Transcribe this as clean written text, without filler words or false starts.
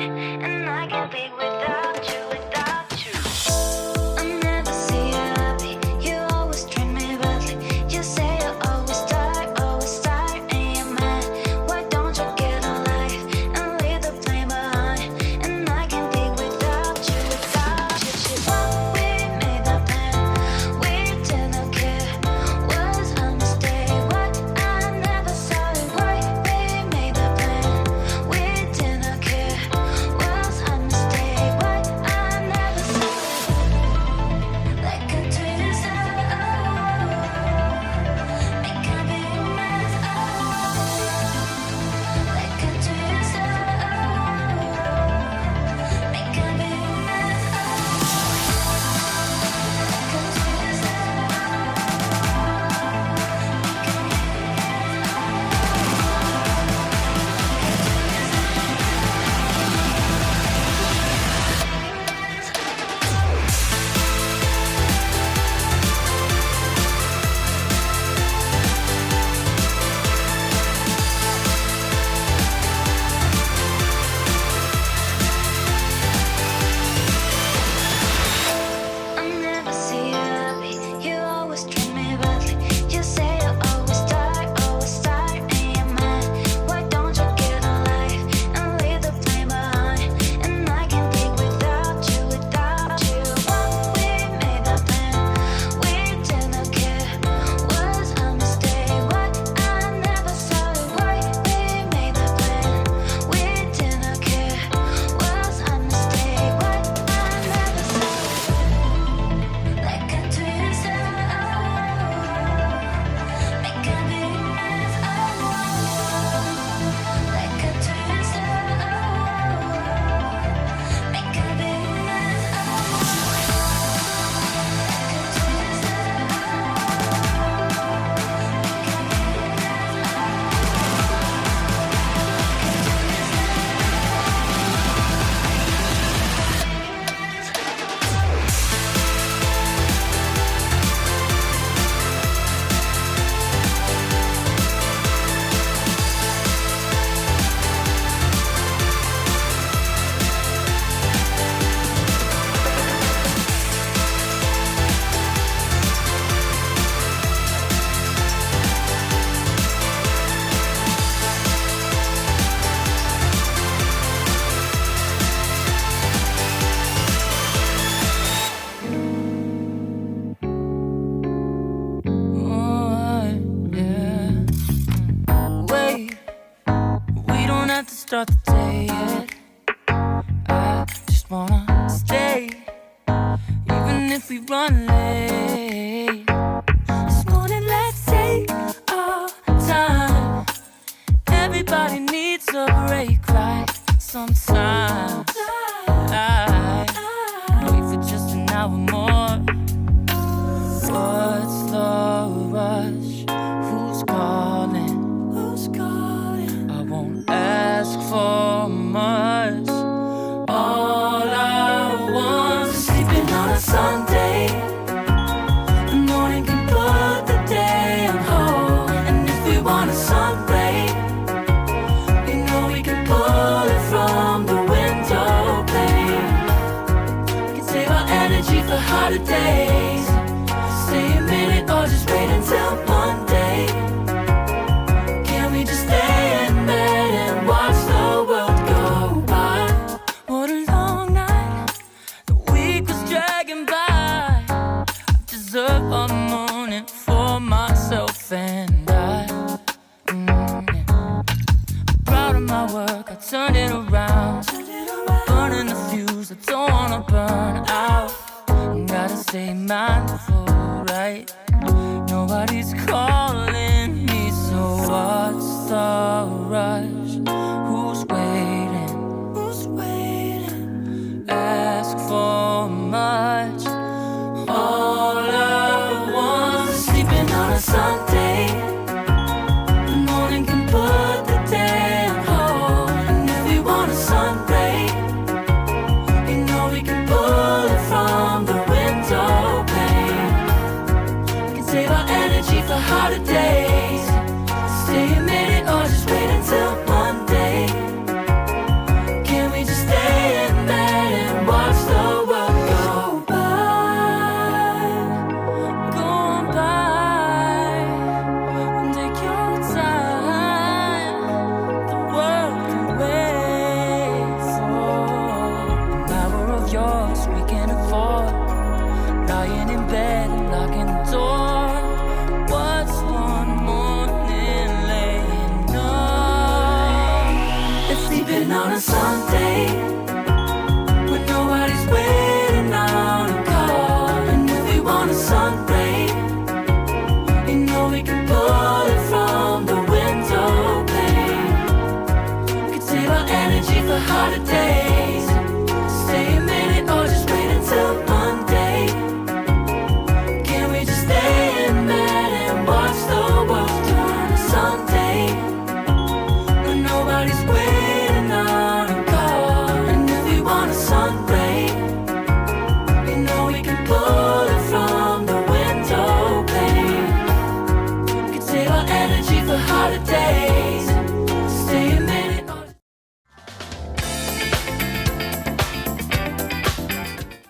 and I can't think without you, without you. I never see you happy, you always treat me badly. You say you're always tired, and you're mad. Why don't you get a life and leave the blame behind? And I can't think without you, without you. Well, we made that plan, we didn't care. Was a mistake, what? I never saw it right. We made that plan, we didn't care. Was a mistake, what? I never saw it. Like a twist, make a big mess, like a twist, make a big mess, I never see you happy, you always treat me badly. You say you're always tired, and you're mad. Why don't you get a life and leave the blame behind? And I can't think without you, without you. Well, we made that plan, we didn't care. Was a mistake, what? I never saw it right. We made that plan, we didn't care. Was a mistake, what? I never saw it. Like a twist, make a big mess, like a twist, make a big mess, Wait, we don't have to start the day yet. I just wanna stay, even if we run late. This morning, let's take our time. Everybody needs a break, right? Sometimes I wait for just an hour more. What's the rush? Who's calling? I won't ask for much. All I want is sleeping on a Sunday. The morning can put the day on hold. And if we want a sun ray, you know we can pull it from the window pane. We can save our energy for harder days. Stay a minute or just wait until Monday. Can we just stay in bed and watch the world go by? What a long night, the week was dragging by. I deserve a morning for myself and I. I'm proud of my work, I turned it around. I'm burning the fuse, I don't wanna burn out. Gotta stay mindful, right? Nobody's calling me, so what's the rush? Who's waiting? Ask for much. All I want is sleeping on a Sunday. The morning can put the day on hold. And if we want a sun ray, you know we can pull it from the window pane. on a Sunday when nobody's waiting on a call. And if we want a sun ray, you know we can pull it from the window pane. We could save our energy for harder days.